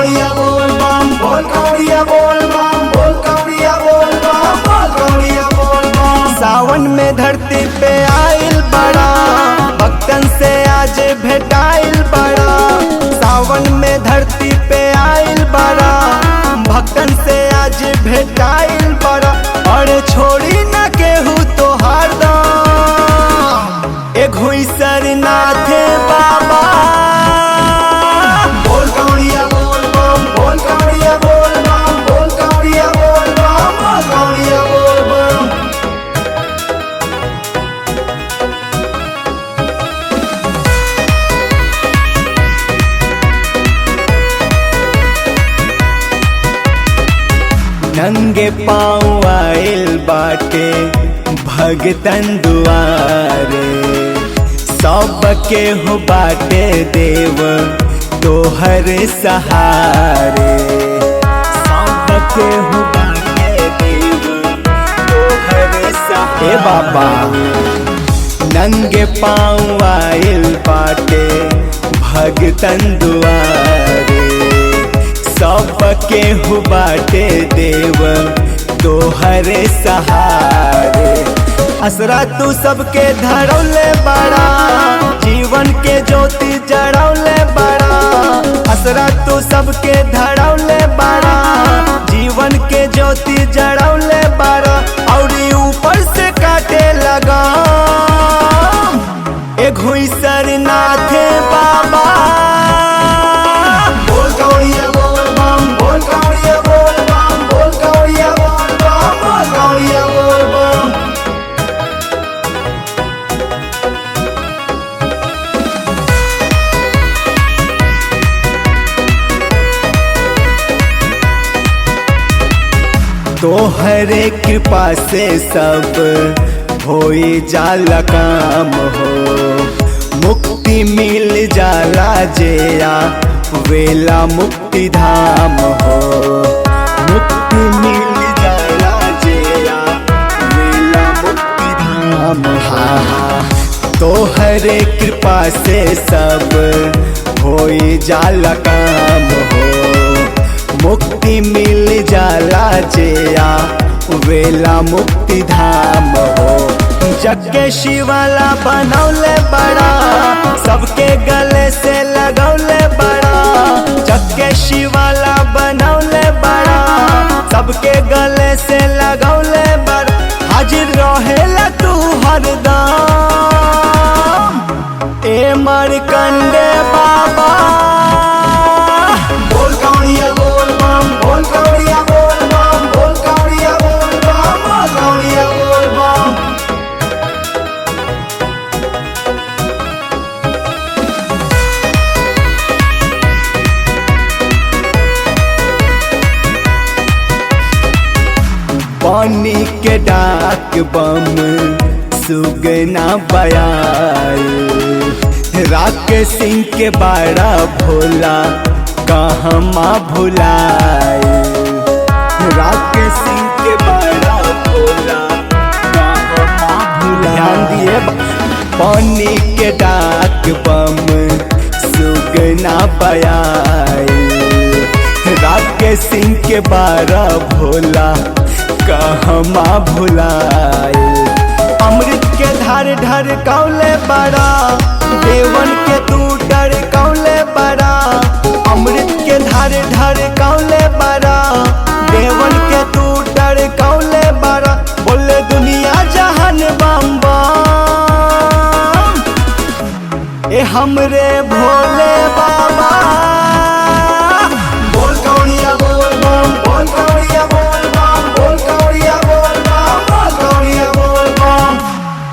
कौड़िया बोल बम बोल कौड़िया बोल बम बोल कौड़िया बोल बम बोल कौड़िया बोल बम। सावन में धरती पे आइल बड़ा, भक्तन से आज भेटाइल बड़ा। सावन में धरती पे आइल बड़ा, भक्तन से आज भेटाइल बड़ा। और छोड़ी न केहू तोहार दाम, एक हुई सरनाथ बाबा। बोल कौड़िया बोल बम बोल कौड़िया बोल बम बोल कौड़िया बोल बम बोल कौड़िया बोल बम। नंगे पाँव आइल बाटे भगतन दुआरे। सबके हो बाटे देव तोहर सहारे। सबके हो बाटे देव तोहर सहारे। बाबा नंगे पाँव आइल बाटे भगतन दुआरे। सबके हो बाटे देव तोहर सहारे। असरा तू सबके धरौले बड़ा, जीवन के ज्योति जड़ौले बड़ा। असरा तू सबके धरौले बड़ा, जीवन के ज्योति जड़ौले बड़ा। और ऊपर से काटे लगा एक हुई सरनाथ बाबा। बोल कौड़िया बोल बम बोल कौड़िया बोल बम बोल कौड़िया बोल बम बोल कौड़िया बोल बम। तोहरे कृपा से सब होई जाला काम हो। मुक्ति मिल जाला जेया वेला मुक्ति धाम हो। मुक्ति मिल जाला जेया वेला मुक्ति धाम। हाँ तोहरे कृपा से सब होई जाला काम हो। मुक्ति मिल जाला जेया वेला मुक्ति धाम हो। जग के शिवाला बनौले बड़ा, सबके गले से लगौले बड़ा। जग के शिवाला बनौले बड़ा, सबके गले से लगौले बड़ा। हाजिर रहेला तू हरदम ए मरकंडे बाबा। बोल कौड़िया बोल बम बोल कौड़िया बोल बम बोल कौड़िया बोल बम बोल कौड़िया बोल बम। पानी के डाक बम सुगना बयाल। राकेश सिंह के बड़ा भोला कहमा भुलाए। राकेश सिंह के बड़ा भोला कहमा भुलाए। ध्यान दिए पानी के डाक बम सुगना बयाल। राकेश सिंह के बड़ा भोला कहमा भुलाए। अमृत के धार ढर कौले बड़ा, देवन के तू डर कौले बड़ा। अमृत के धार ढर कौले बड़ा, देवन के तू डर कौले बड़ा। बोले दुनिया जहान बम बम ए हमरे भोले बाबा।